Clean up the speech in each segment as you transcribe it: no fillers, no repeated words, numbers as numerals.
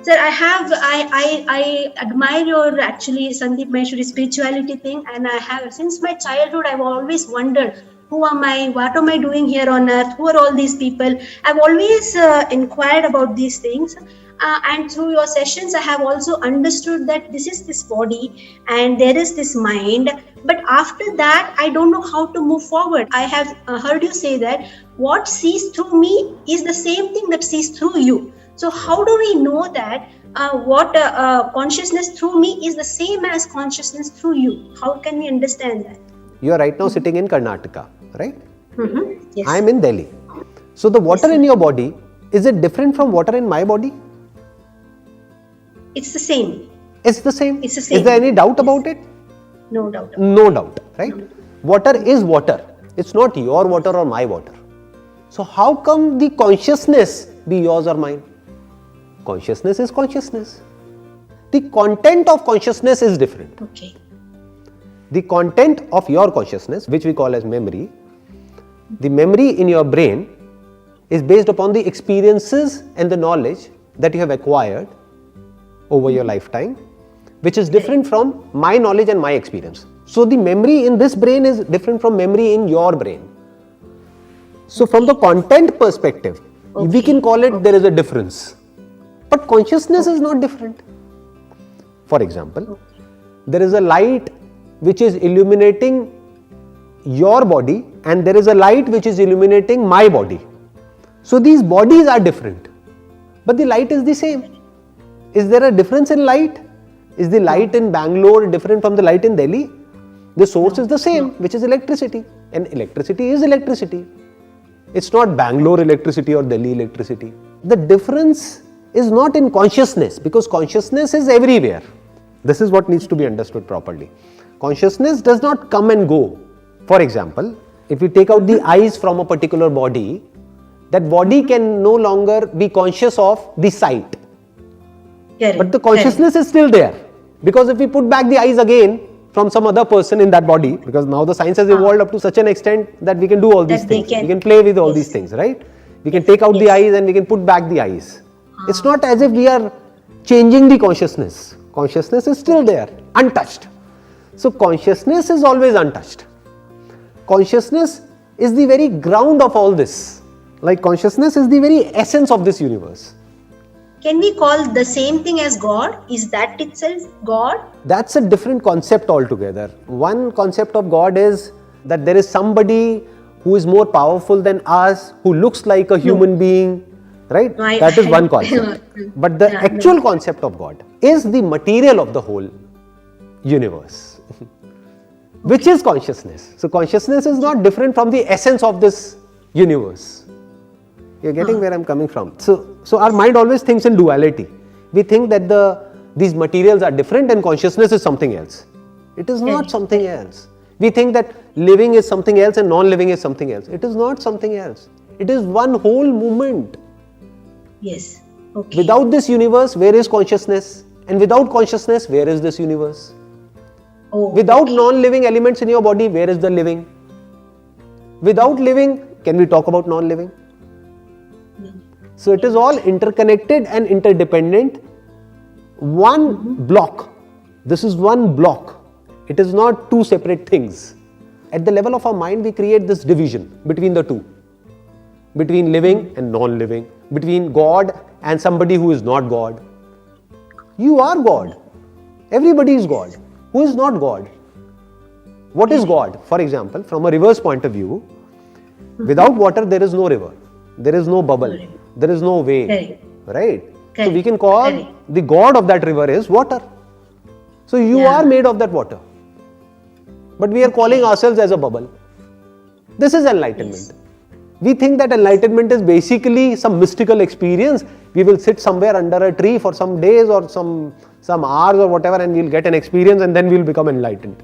Sir, I admire your actually Sandeep Maheshwari spirituality thing, and I have since my childhood I've always wondered who am I, what am I doing here on earth, who are all these people. I've always inquired about these things, and through your sessions I have also understood that this is this body and there is this mind. But after that I don't know how to move forward. I have heard you say that what sees through me is the same thing that sees through you. So how do we know that what consciousness through me is the same as consciousness through you? How can we understand that? You are right now sitting in Karnataka, right? Yes. I am in Delhi. So the water in your body, is it different from water in my body? It's the same. It's the same. It's the same. Is there any doubt about it? No doubt. No doubt, right? Water is water. It's not your water or my water. So how come the consciousness be yours or mine? Consciousness is consciousness. The content of consciousness is different. Okay. The content of your consciousness, which we call as memory, the memory in your brain is based upon the experiences and the knowledge that you have acquired over your lifetime, which is different from my knowledge and my experience. So the memory in this brain is different from memory in your brain. So from the content perspective, we can call it there is a difference. But consciousness is not different. For example, there is a light which is illuminating your body and there is a light which is illuminating my body. So these bodies are different, but the light is the same. Is there a difference in light? Is the light in Bangalore different from the light in Delhi? The source is the same, which is electricity, and electricity is electricity. It's not Bangalore electricity or Delhi electricity. The difference is not in consciousness, because consciousness is everywhere. This is what needs to be understood properly. Consciousness does not come and go. For example, if we take out the eyes from a particular body, that body can no longer be conscious of the sight. But the consciousness is still there. Because if we put back the eyes again from some other person in that body, because now the science has evolved up to such an extent that we can do all these things. We can play with all these things, right? We can take out the eyes and we can put back the eyes. It's not as if we are changing the consciousness. Consciousness is still there, untouched. So consciousness is always untouched. Consciousness is the very ground of all this. Like consciousness is the very essence of this universe. Can we call the same thing as God? Is that itself God? That's a different concept altogether. One concept of God is that there is somebody who is more powerful than us, who looks like a human being, right? That is one concept. But the actual concept of God is the material of the whole universe, which is consciousness. So consciousness is not different from the essence of this universe. You're getting where I'm coming from. So our mind always thinks in duality. We think that these materials are different and consciousness is something else. It is not something else. We think that living is something else and non-living is something else. It is not something else. It is one whole movement. Yes. Okay. Without this universe, where is consciousness? And without consciousness, where is this universe? Without non-living elements in your body, where is the living? Without living, can we talk about non-living? So it is all interconnected and interdependent. One block. This is one block. It is not two separate things. At the level of our mind, we create this division between the two. Between living and non-living. Between God and somebody who is not God. You are God. Everybody is God. Who is not God? What is God? For example, from a river's point of view, without water there is no river. There is no bubble. There is no wave. Right? So we can call the God of that river is water. So you are made of that water. But we are calling ourselves as a bubble. This is enlightenment. We think that enlightenment is basically some mystical experience. We will sit somewhere under a tree for some days or some hours or whatever, and we'll get an experience and then we'll become enlightened.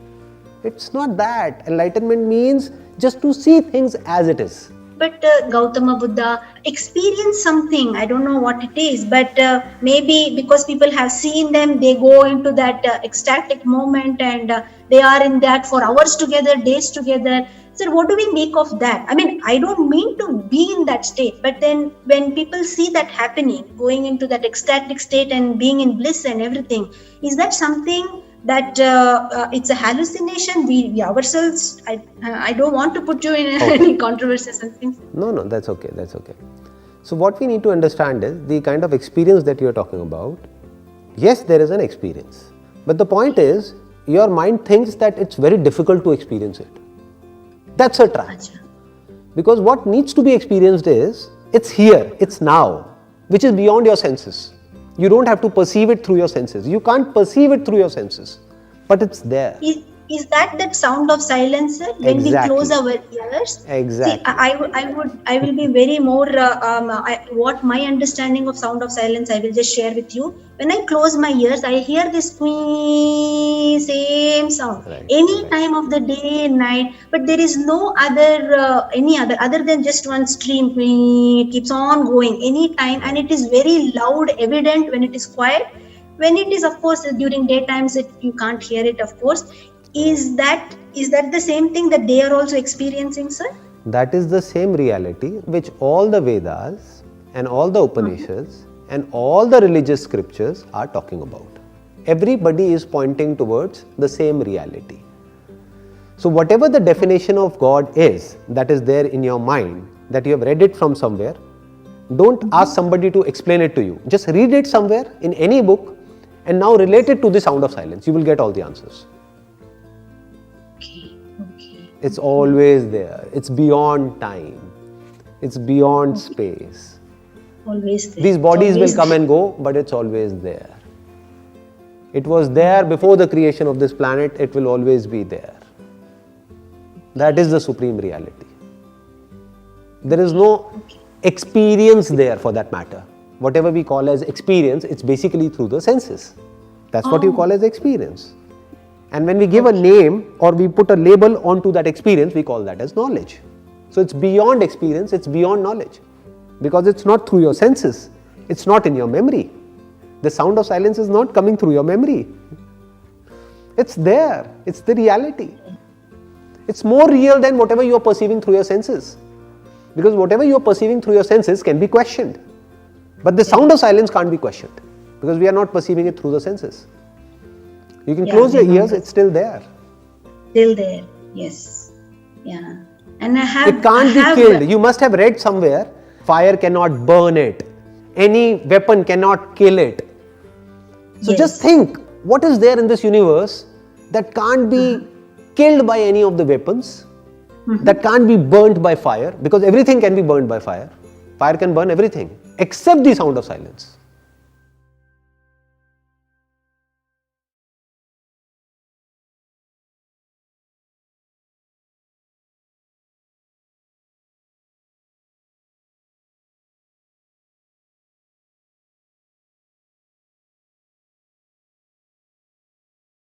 It's not that. Enlightenment means just to see things as it is. But Gautama Buddha experienced something, I don't know what it is, but maybe because people have seen them, they go into that ecstatic moment and they are in that for hours together, days together. Sir, what do we make of that? I mean, I don't mean to be in that state, but then when people see that happening, going into that ecstatic state and being in bliss and everything, is that something that it's a hallucination? We ourselves, I don't want to put you in any controversy or something. No, that's okay, that's okay. So what we need to understand is the kind of experience that you are talking about. Yes, there is an experience, but the point is your mind thinks that it's very difficult to experience it. That's a trap. Because what needs to be experienced is, it's here, it's now, which is beyond your senses. You don't have to perceive it through your senses. You can't perceive it through your senses, but it's there. Is that sound of silence, sir? When we close our ears? Exactly. See, I will be very more, what my understanding of sound of silence, I will just share with you. When I close my ears, I hear this same sound. Any time of the day, night, but there is no other than just one stream, keeps on going anytime, and it is very loud, evident when it is quiet. When it is, of course, during daytimes, you can't hear it, of course. Is that the same thing that they are also experiencing, sir? That is the same reality which all the Vedas and all the Upanishads and all the religious scriptures are talking about. Everybody is pointing towards the same reality. So whatever the definition of God is that is there in your mind, that you have read it from somewhere, don't ask somebody to explain it to you. Just read it somewhere in any book and now relate it to the sound of silence. You will get all the answers. It's always there. It's beyond time. It's beyond space. Always there. These bodies will come and go, but it's always there. It was there before the creation of this planet. It will always be there. That is the supreme reality. There is no experience there for that matter. Whatever we call as experience, it's basically through the senses. That's what you call as experience. And when we give a name or we put a label onto that experience, we call that as knowledge. So it's beyond experience, it's beyond knowledge. Because it's not through your senses, it's not in your memory. The sound of silence is not coming through your memory. It's there, it's the reality. It's more real than whatever you are perceiving through your senses. Because whatever you are perceiving through your senses can be questioned. But the sound of silence can't be questioned. Because we are not perceiving it through the senses. You can close your ears, it's still there. Still there, yes. Yeah. And it can't be killed. You must have read somewhere, fire cannot burn it. Any weapon cannot kill it. So just think, what is there in this universe that can't be killed by any of the weapons, that can't be burnt by fire, because everything can be burned by fire. Fire can burn everything, except the sound of silence.